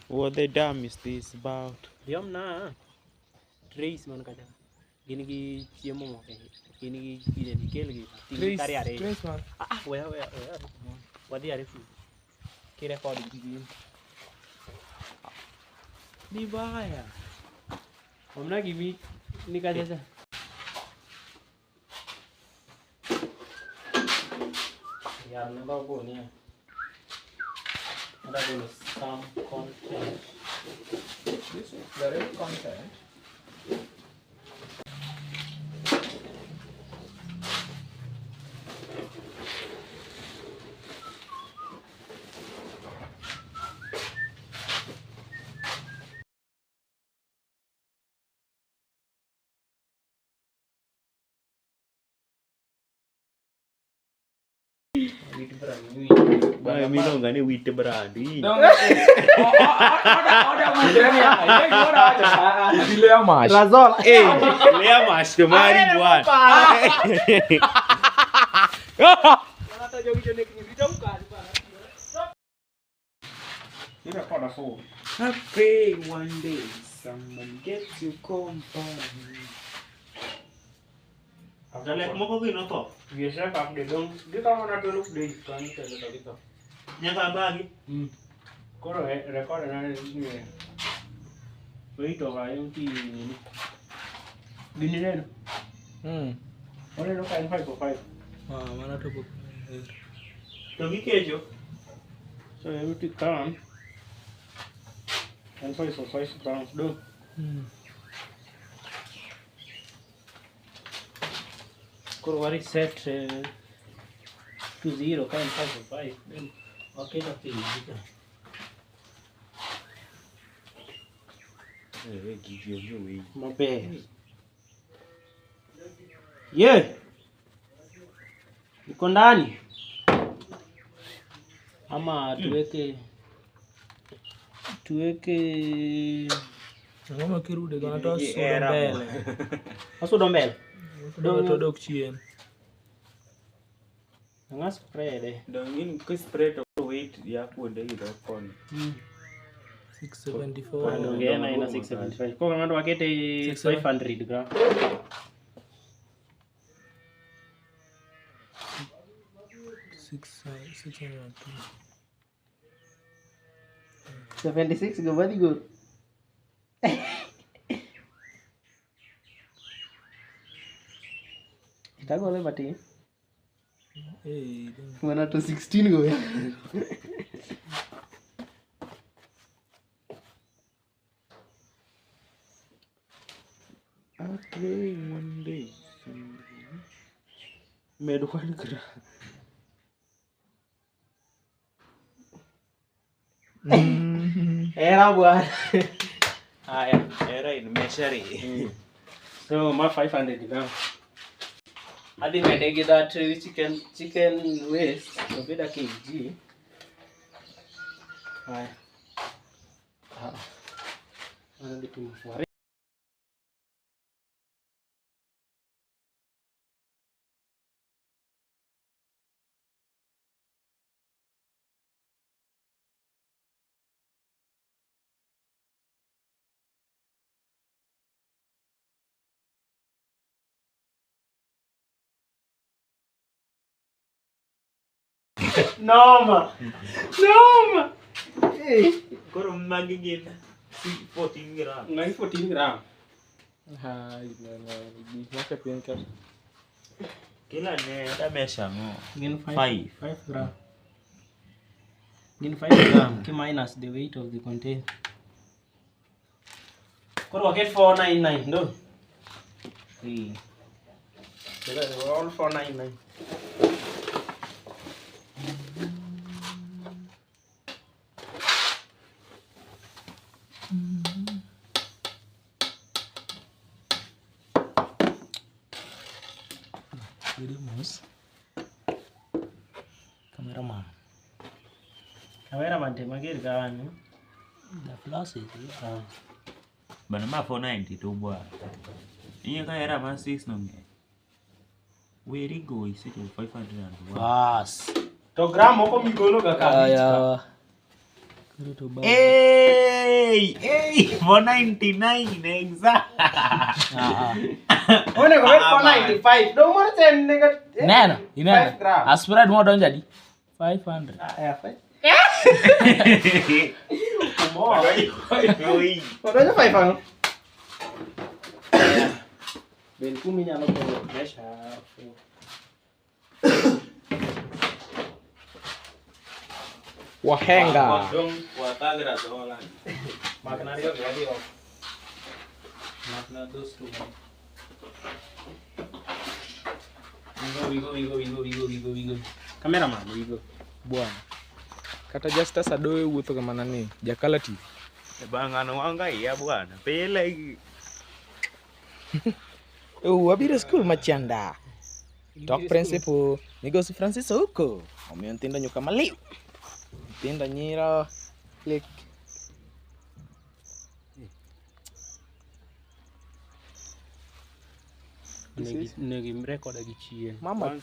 What the damn is this about? Yom na trace man kacha. Gini chiemo mo ke. Gini di kel gi. Tingi kari are. Trace man. Where. What they are fu. Ki record gi. Di baya. Omna gibi ni kacha. Yeah, never go near. That is some content. This is very content. Mimi no ngani wheat brand. Layer mash. Razol. Layer mash kemari buat. I pray one day someone gets you company. Jalek mo ko gino to. Biasa kap de dong. Dia kamu nak dulu deh kan kita. Nyata bagi. Koro record na ni. Wait over yung ti ni. Gini rin. Ano no kain 5 for 5. Mana tu book. Togi kejo. So every come. And 5 for 5 grams do. Koro wari set to 0 kain 5 for 5. Then okay na ti. Give you away. Mabe. Yeah. Iko ndani. Ama tuweke Ngoma kirude kana to sodo mbele. Asudo mbele. To dok chien. Nga spray de. Dongin ku spray to weight ya kuonde yudo kon. 674. Ndio na ina 675. Kwa kama ndo wakete 500 gram. 76 go very good. Itago le bati. Mana to 16 go ya. I pray one day made 1 gram. Era buat. Era in measure. So my 500 gram. I think I take that chicken waste. So be the kg. Right. Mana gitu. Noma. Koro magigin 14 gram. 14 gram. Maka pinker. Kila ne da measure mo. Again 5 gram. Again 5 gram. K minus the weight of the container. Koro get 499 do. So that all 499. Videos. Cameraman temagir kawan. The flash is. Bana ma 490 to bwa. Iye ka era ma 6 no nge. Where he go is it 500 and Bas. To gram moko migono ga kabisa. Hey, 499 exact. Oh, nego wait for 95. Don't want to send nigga. Neno, 5 grams. Aspirate mo don jadi. 500. Yeah, 5. Oi. What are the 5? Ben kumi nyalo ko mesha. Wahenga. Watagra dola. Makna dia lagi off. Makna those two. We go. Cameraman, we go. Bwana. Kata Justus adoe wuotho kama nani? Jakala TV. Bangano wanga ya bwana. Pele. Wabiro school machanda. Talk principal. Migosi Francis huko. Omiyo nyithindo nyuka maliw. Nyithindo nyiro. Click. Negi record gi chien. Mama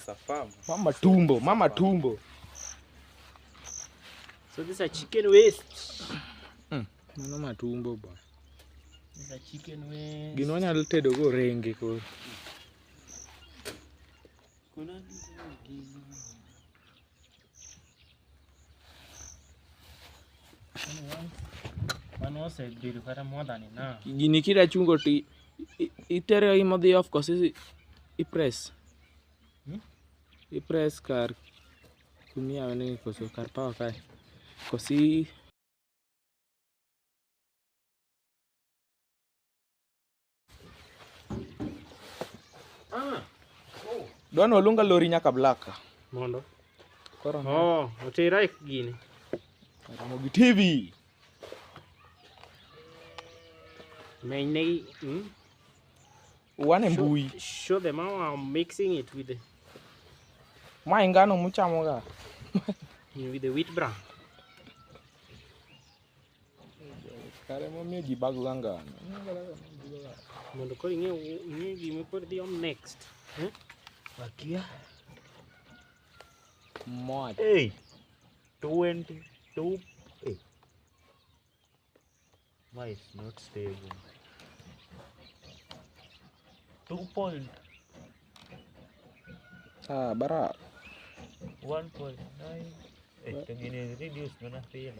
tumbo. So this is a chicken waste. Mano matumbo ba. This is a chicken waste. Gino nyalo tedo go renge koro. One was a deal for more than enough. Gini kida chungo ti itere imo dhi off kosi i press kar kumia wene koso kar power kai kosi Dono lunga lori nyaka black. Mondo. Koro Oh, otera gini. Karamo gi TV. Mainly, Wane mbui. show them how I'm mixing it with Ma ingano muchamo ga. the wheat bran. Kare mo mi gi bagu ganga. Mondo ko inge gimi put the on next. Wakia. Mod. Hey. 22. Hey. Why it's not stable? 2 point. Bara. 1.9. Tengene reduce mana fail.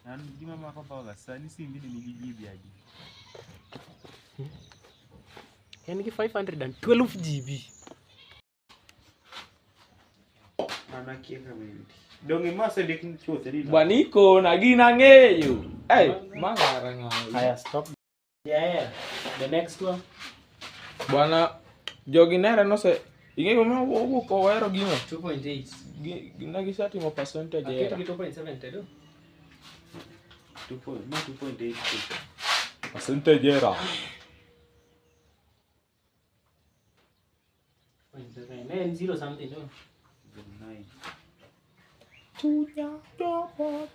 Nan gima mako baga sani simbi ni GB aji. And 512 GB. Ana kieka mimi. Donge masa dekin chote ni. Baniko na gina ngeyo. Hey, mangara ngayo. Aya, stop. Yeah. The next one. Bwana jogi nere no se ingego me wo ko wero gino 2.8. gina gisati mo percentage Aketo gi 2.7 do. 2.8. percentage era 0.7. 0 something do. 9. tunya dopot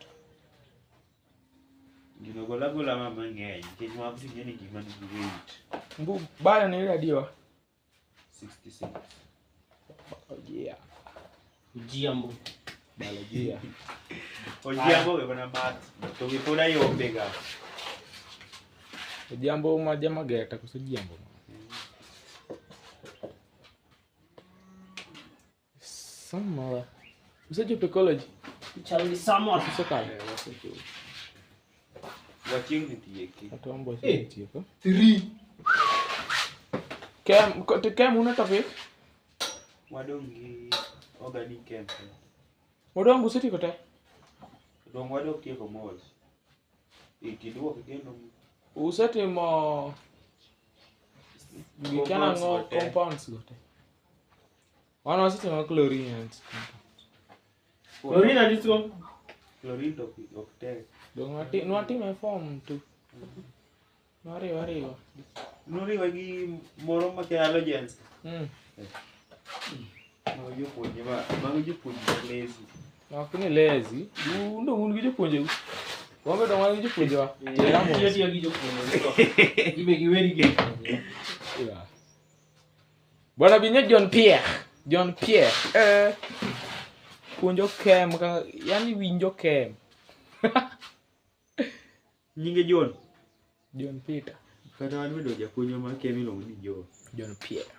Gino gola mama ng'eny. Kech ma kusi ng'eny gima ni weight. mbu bana ni radio 66. yeah Ujiambo. biologia Ojiambo ke bana math. To gipoda yombe ga. jambo ma jama geta kuso jambo sama usaje college Charlie Samuel. usakal Wachieng' nitieki. atombo tieko 3 kem una topic Wadong' gi organic camp. modong useti kote Dong wadok tieko mos. Ikiduok kendo usetimo gikana ngo Compounds compounds gote Wana wasiti ma chlorine. Chlorine adiso. Chlorine ok tek. Nwati me form tu. Wari. Noriwa gi moro ma ke halogens. Mago jopuonje lazy. Ok ni lazy. Ndo un gi jopuonje. Wambe do ma gi jopuonje wa. Tiyo gi jopuonje. Ibe gi weri ge. Bwana binye John Pierre. Puonjo kem ka yani winjo kem. Nyinge John Peter. Kata wan bedo japuonjo ma kem iluongo ni John Pierre.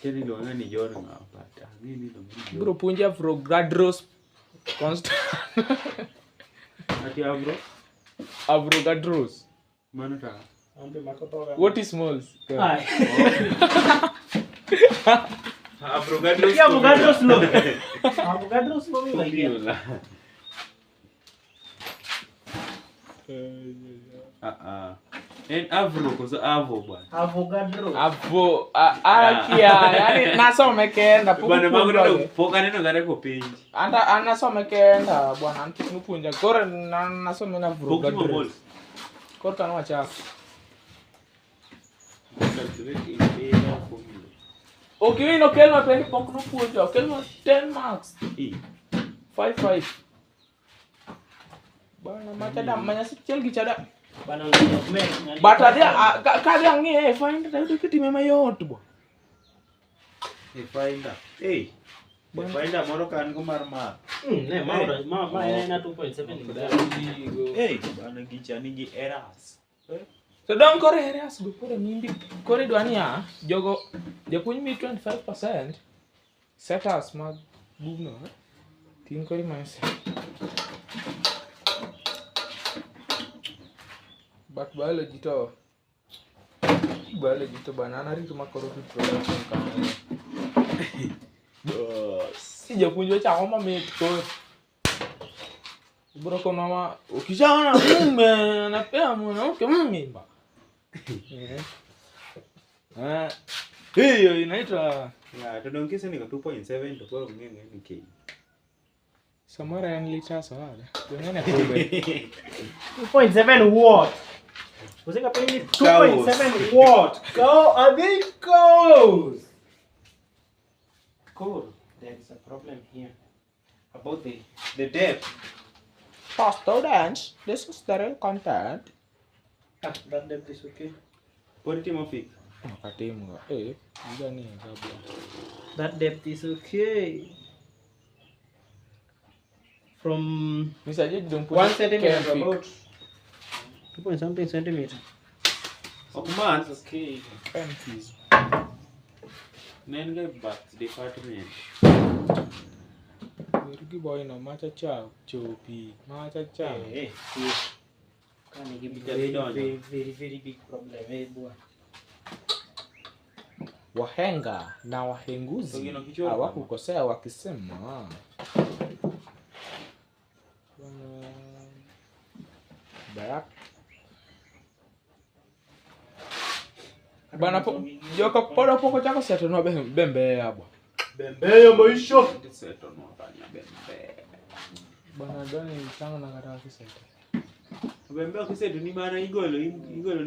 Keni iluongo ni John ng'apata. Ng'ini iluongo ni John. Bro puonja Avogadros constant. Ati Avogadros. Mano ta. What is smalls? Avogadros. Avogadros lo mi like. En avro kosa avo bwana. Avogadros. Yani nasome kenda Bwana magro poka neno gare ko page. Anda nasome kenda bwana antu puonja kore nasome na Avogadros. Kore kan wacha. Okay, no kelma pengi pok no puonjo. Kelma 10 marks. 5. Bwana matada manyasi chel gi chada. Bana Bata dia kali angi find tadi kitime mayot bo. Finder. Finder moro kan go mar ma. Ne ma ina 2.7 bana gichani gi errors. So don't kore errors go kore mindi kore dwania jogo japuonj mi 25% setters mag bugno. Tin kore mas. But biology to banana ri makoro tu production kan. Si japuonjo cha koma mit ko. Bro kono ma ukijana mume anapea mwanamke mimba. Hiyo inaitwa Tudonkise ni 2.7 to kwa ngenge ni K. Samara en liters wala. Wengine kumbe. 2.7 what? Usika pengi 2.7 what? Go amigos. Cool. There is a problem here about the depth. Pastor dance. This is the real content. That depth is okay. Politimorphic. Makatimu. Gani kabla. That depth is okay. From Misaje don't put 1 centimeter to about 2.something centimeter. Okman. Okay. pen fees. Nenge back department. Rugi boy no macha cha chopi. Macha cha. Can you give me very big problem, boy. Wahenga na wahenguzi hawakukosea wakisema bana joka podo poko chako seto no bembe abo Bembe ya maisha Seto no banya bembe. bana doni tango na kata kiseto Bembe kiseto ni maana igolo ni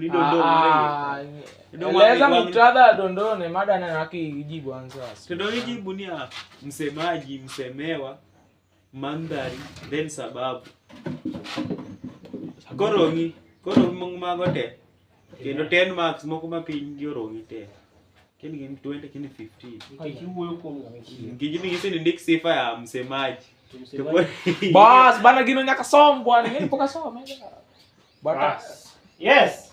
dondo mare. Eleza muktadha dondone mada na nakijibu anza. Tudoni jibu ni msemaji, msemewa, mandhari, then sababu. Korongi magote. Kendo 10 marks moko mapiny giorogi te. Kini gin 20 kini 15. Kiwuoyo kuom ng'amiki. Ngijini ngise ni ndik sifa ya msemaji. Bas bana gino nyaka som bwana ngeni poka som. Bata. Yes.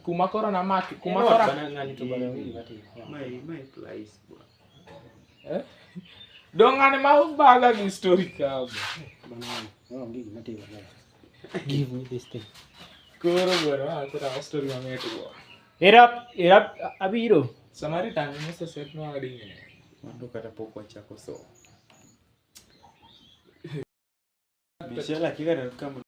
Kumakora na maki kumakora bana ngani to bana wili bati. My place bwana. Dongane mau baga gi story ka Bana ngini mati bana. Give me this thing. Koro bwana akora story wa meto bwana. Erap abiro. Samaritan mese set no adinge. Mando kata pokwa chako so. Mishela kika kama